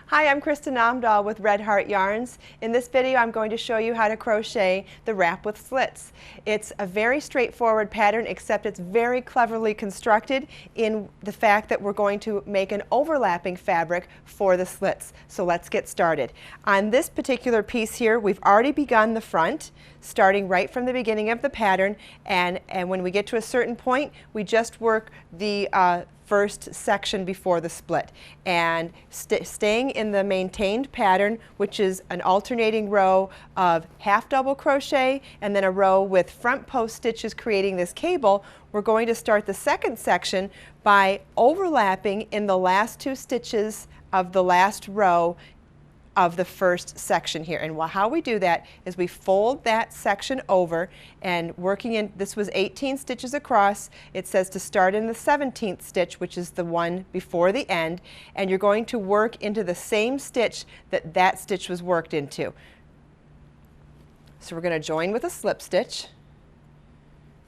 Hi, I'm Kristen Namdahl with Red Heart Yarns. In this video I'm going to show you how to crochet the wrap with slits. It's a very straightforward pattern, except it's very cleverly constructed in the fact that we're going to make an overlapping fabric for the slits. So let's get started. On this particular piece here, we've already begun the front, starting right from the beginning of the pattern, and when we get to a certain point we just work the first section before the split, and staying in the maintained pattern, which is an alternating row of half double crochet and then a row with front post stitches creating this cable. We're going to start the second section by overlapping in the last two stitches of the last row of the first section here. And how we do that is we fold that section over, and working in, this was 18 stitches across, it says to start in the 17th stitch, which is the one before the end, and you're going to work into the same stitch that that stitch was worked into. So we're going to join with a slip stitch,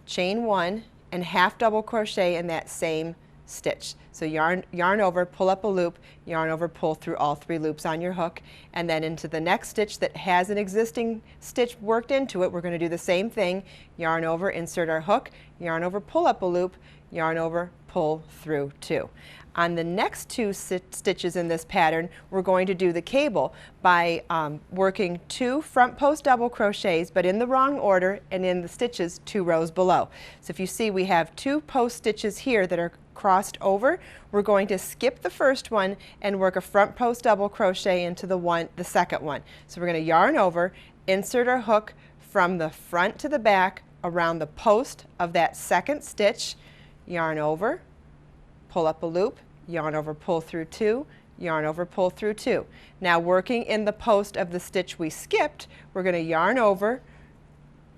chain one, and half double crochet in that same stitch. So yarn over, pull up a loop, yarn over, pull through all three loops on your hook, and then into the next stitch that has an existing stitch worked into it, we're going to do the same thing. Yarn over, insert our hook, yarn over, pull up a loop, yarn over, pull through two. On the next two stitches in this pattern, we're going to do the cable by working two front post double crochets, but in the wrong order, and in the stitches 2 rows below. So if you see, we have 2 post stitches here that are crossed over. We're going to skip the first one and work a front post double crochet into the second one. So we're going to yarn over, insert our hook from the front to the back around the post of that second stitch, yarn over, pull up a loop, yarn over, pull through two, yarn over, pull through two. Now working in the post of the stitch we skipped, we're going to yarn over,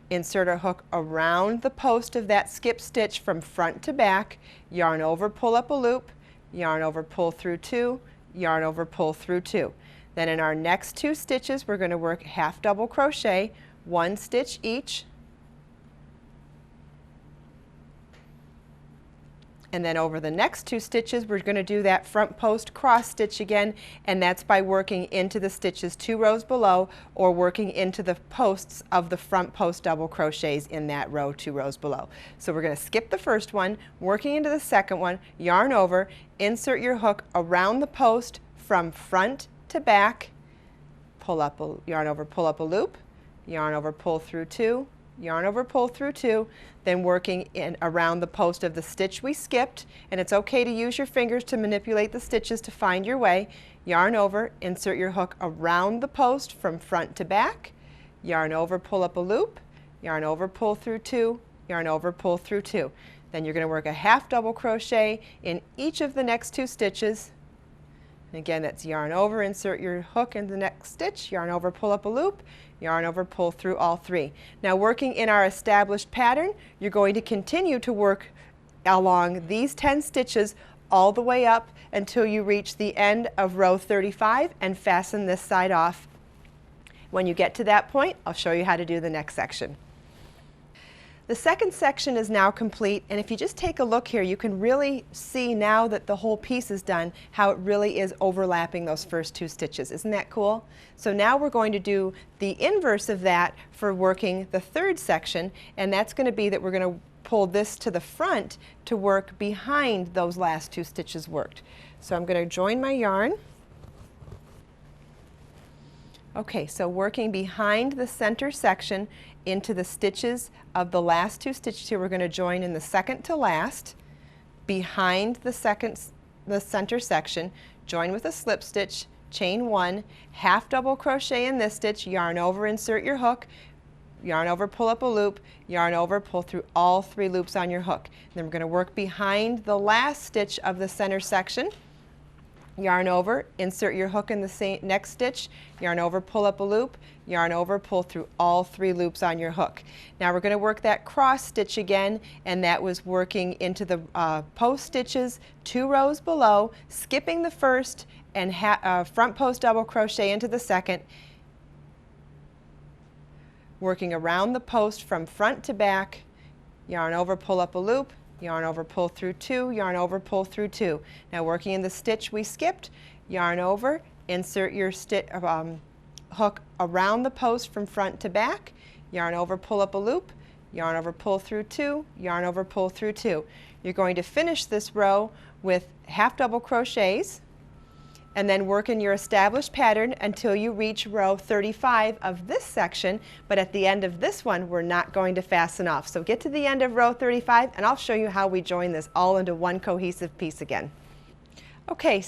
insert our hook around the post of that skipped stitch from front to back, yarn over, pull up a loop, yarn over, pull through two, yarn over, pull through two. Then in our next 2 stitches we're going to work half double crochet, 1 stitch each, and then over the next 2 stitches we're going to do that front post cross stitch again, and that's by working into the stitches 2 rows below, or working into the posts of the front post double crochets in that row 2 rows below. So we're going to skip the first one, working into the second one, yarn over, insert your hook around the post from front to back, pull up a, yarn over, pull up a loop, yarn over, pull through two, yarn over, pull through two, then working in around the post of the stitch we skipped, and it's okay to use your fingers to manipulate the stitches to find your way. Yarn over, insert your hook around the post from front to back, yarn over, pull up a loop, yarn over, pull through two, yarn over, pull through two. Then you're going to work a half double crochet in each of the next 2 stitches. And again, that's yarn over, insert your hook in the next stitch, yarn over, pull up a loop, yarn over, pull through all 3. Now working in our established pattern, you're going to continue to work along these 10 stitches all the way up until you reach the end of row 35 and fasten this side off. When you get to that point, I'll show you how to do the next section. The second section is now complete, and if you just take a look here, you can really see now that the whole piece is done how it really is overlapping those first 2 stitches. Isn't that cool? So now we're going to do the inverse of that for working the third section, and that's going to be that we're going to pull this to the front to work behind those last 2 stitches worked. So I'm going to join my yarn. Okay, so working behind the center section into the stitches of the last 2 stitches here, we're going to join in the second to last, behind the center section, join with a slip stitch, chain 1, half double crochet in this stitch, yarn over, insert your hook, yarn over, pull up a loop, yarn over, pull through all 3 loops on your hook. And then we're going to work behind the last stitch of the center section, yarn over, insert your hook in the next stitch, yarn over, pull up a loop, yarn over, pull through all 3 loops on your hook. Now we're going to work that cross stitch again, and that was working into the post stitches 2 rows below, skipping the first and front post double crochet into the second, working around the post from front to back, yarn over, pull up a loop, yarn over, pull through two, yarn over, pull through two. Now working in the stitch we skipped, yarn over, insert your hook around the post from front to back, yarn over, pull up a loop, yarn over, pull through 2, yarn over, pull through 2. You're going to finish this row with half double crochets and then work in your established pattern until you reach row 35 of this section, but at the end of this one we're not going to fasten off. So get to the end of row 35 and I'll show you how we join this all into one cohesive piece again. Okay,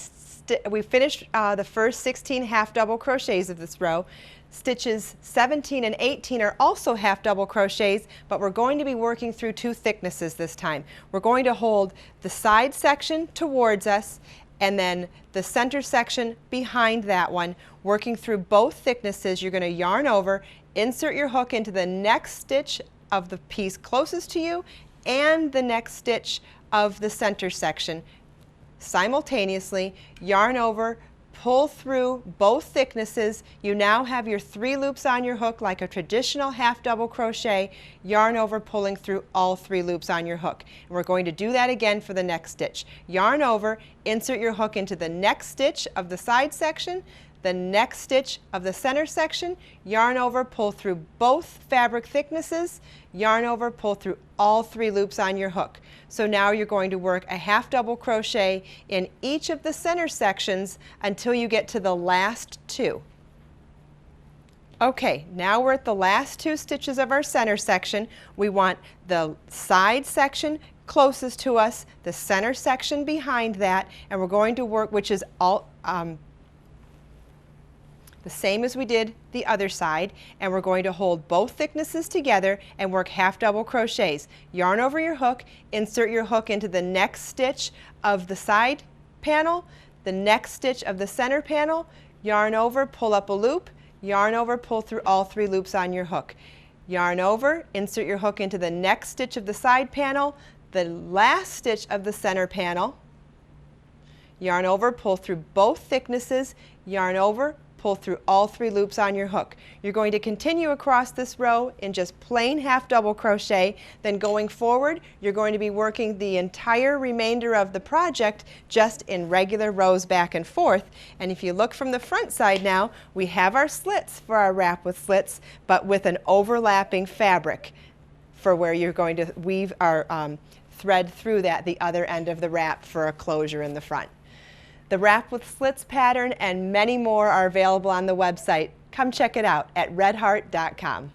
we finished the first 16 half double crochets of this row. Stitches 17 and 18 are also half double crochets, but we're going to be working through 2 thicknesses this time. We're going to hold the side section towards us and then the center section behind that one, working through both thicknesses. You're going to yarn over, insert your hook into the next stitch of the piece closest to you and the next stitch of the center section. Simultaneously, yarn over, pull through both thicknesses. You now have your 3 loops on your hook like a traditional half double crochet, yarn over, pulling through all 3 loops on your hook. And we're going to do that again for the next stitch. Yarn over, insert your hook into the next stitch of the side section, the next stitch of the center section, yarn over, pull through both fabric thicknesses, yarn over, pull through all 3 loops on your hook. So now you're going to work a half double crochet in each of the center sections until you get to the last 2. Okay, now we're at the last 2 stitches of our center section. We want the side section closest to us, the center section behind that, and we're going to work, which is all the same as we did the other side, and we're going to hold both thicknesses together and work half double crochets. Yarn over your hook, insert your hook into the next stitch of the side panel, the next stitch of the center panel, yarn over, pull up a loop, yarn over, pull through all 3 loops on your hook. Yarn over, insert your hook into the next stitch of the side panel, the last stitch of the center panel, yarn over, pull through both thicknesses, yarn over, pull through all 3 loops on your hook. You're going to continue across this row in just plain half double crochet. Then going forward, you're going to be working the entire remainder of the project just in regular rows back and forth. And if you look from the front side now, we have our slits for our wrap with slits, but with an overlapping fabric for where you're going to weave our thread through that, the other end of the wrap for a closure in the front. The Wrap with Slits pattern and many more are available on the website. Come check it out at redheart.com.